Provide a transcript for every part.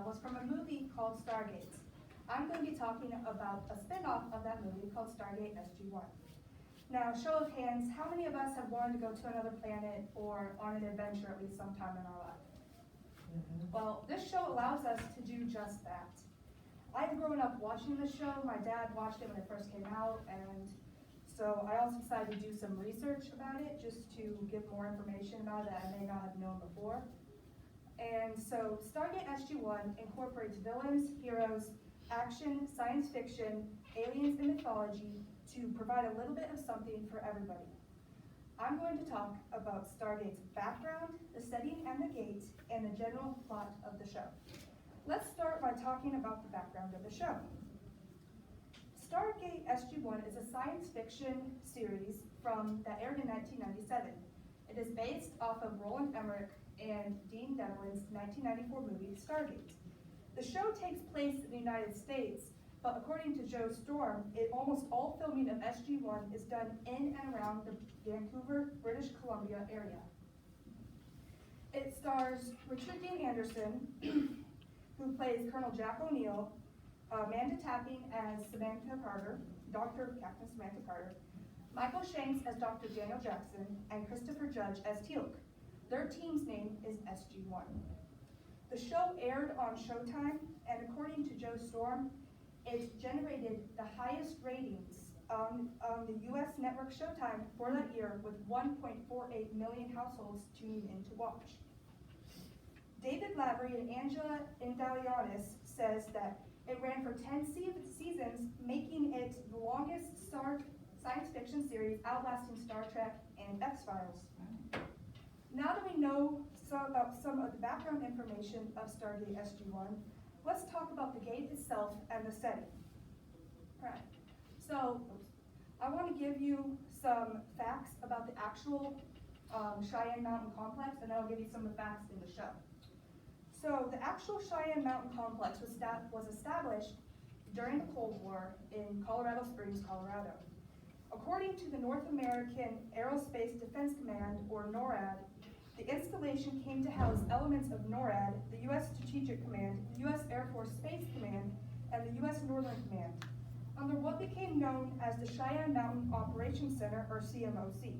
was from a movie called Stargate. I'm going to be talking about a spin-off of that movie called Stargate SG-1. Now, show of hands, how many of us have wanted to go to another planet or on an adventure at least sometime in our life? Well, this show allows us to do just that. I've grown up watching this show. My dad watched it when it first came out, and so I also decided to do some research about it just to get more information about it that I may not have known before. And so Stargate SG-1 incorporates villains, heroes, action, science fiction, aliens, and mythology to provide a little bit of something for everybody. I'm going to talk about Stargate's background, the setting and the gate, and the general plot of the show. Let's start by talking about the background of the show. Stargate SG-1 is a science fiction series that aired in 1997. It is based off of Roland Emmerich and Dean Devlin's 1994 movie, Stargate. The show takes place in the United States, but according to Joe Storm, almost all filming of SG-1 is done in and around the Vancouver, British Columbia area. It stars Richard Dean Anderson, who plays Colonel Jack O'Neill, Amanda Tapping as Samantha Carter, Captain Samantha Carter, Michael Shanks as Dr. Daniel Jackson, and Christopher Judge as Teal'c. Their team's name is SG-1. The show aired on Showtime, and according to Joe Storm, it generated the highest ratings on the U.S. network Showtime for that year, with 1.48 million households tuning in to watch. David Lavery and Angela Ndalianis says that it ran for 10 seasons, making it the longest science fiction series, outlasting Star Trek and X-Files. Now that we know about some of the background information of Stargate SG-1, let's talk about the gate itself and the setting. Right. So, I want to give you some facts about the actual Cheyenne Mountain Complex, and then I'll give you some of the facts in the show. So, the actual Cheyenne Mountain Complex was established during the Cold War in Colorado Springs, Colorado. According to the North American Aerospace Defense Command, or NORAD, the installation came to house elements of NORAD, the U.S. Strategic Command, the U.S. Air Force Space Command, and the U.S. Northern Command, under what became known as the Cheyenne Mountain Operations Center, or CMOC.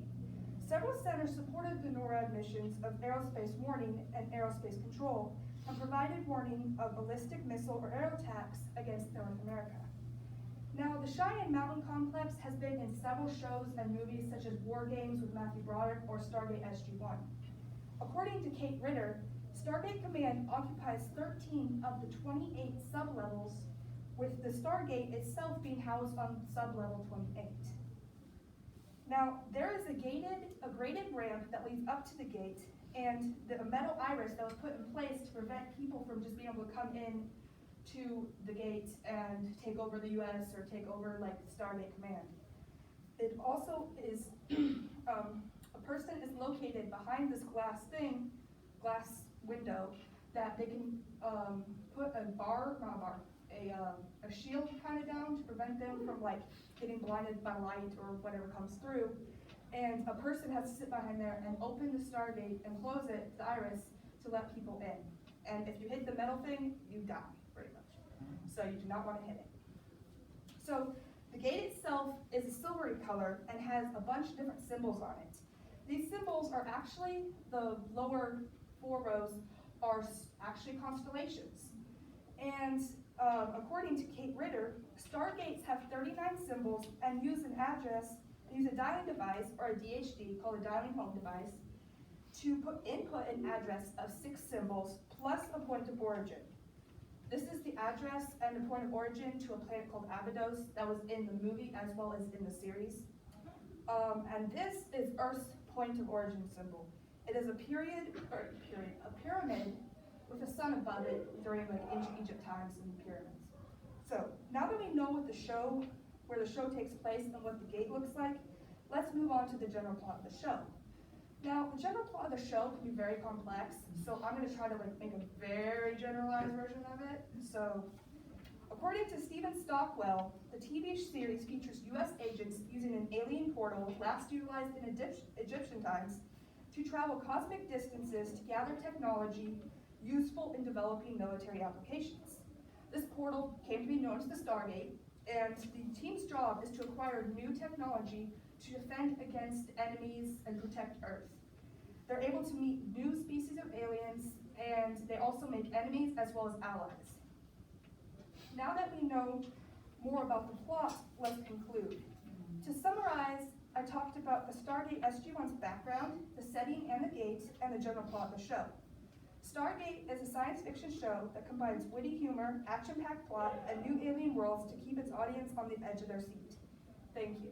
Several centers supported the NORAD missions of aerospace warning and aerospace control, and provided warning of ballistic missile or air attacks against North America. Now, the Cheyenne Mountain Complex has been in several shows and movies such as War Games with Matthew Broderick or Stargate SG-1. According to Kate Ritter, Stargate Command occupies 13 of the 28 sublevels, with the Stargate itself being housed on sublevel 28. Now, there is a graded ramp that leads up to the gate, and the metal iris that was put in place to prevent people from just being able to come in to the gate and take over the U.S. or take over like Stargate Command. It also is, a person is located behind this glass window that they can put a shield kind of down to prevent them from like getting blinded by light or whatever comes through. And a person has to sit behind there and open the Stargate and close it, the iris, to let people in. And if you hit the metal thing, you die, pretty much. So you do not want to hit it. So the gate itself is a silvery color and has a bunch of different symbols on it. These symbols are actually, the lower 4 rows are actually constellations. And according to Kate Ritter, Stargates have 39 symbols and use a dialing device, or a DHD, called a dialing home device, to input an address of 6 symbols plus a point of origin. This is the address and the point of origin to a planet called Abydos that was in the movie as well as in the series. And this is Earth's point of origin symbol. It is a pyramid with a sun above it during like ancient Egypt times in the pyramids. So now that we know where the show takes place and what the gate looks like, let's move on to the general plot of the show. Now, the general plot of the show can be very complex, so I'm going to try to make a very generalized version of it. So, according to Stephen Stockwell, the TV series features U.S. agents using an alien portal last utilized in Egyptian times to travel cosmic distances to gather technology useful in developing military applications. This portal came to be known as the Stargate, and the team's job is to acquire new technology to defend against enemies and protect Earth. They're able to meet new species of aliens, and they also make enemies as well as allies. Now that we know more about the plot, let's conclude. To summarize, I talked about the Stargate SG-1's background, the setting and the gates, and the general plot of the show. Stargate is a science fiction show that combines witty humor, action-packed plot, and new alien worlds to keep its audience on the edge of their seat. Thank you.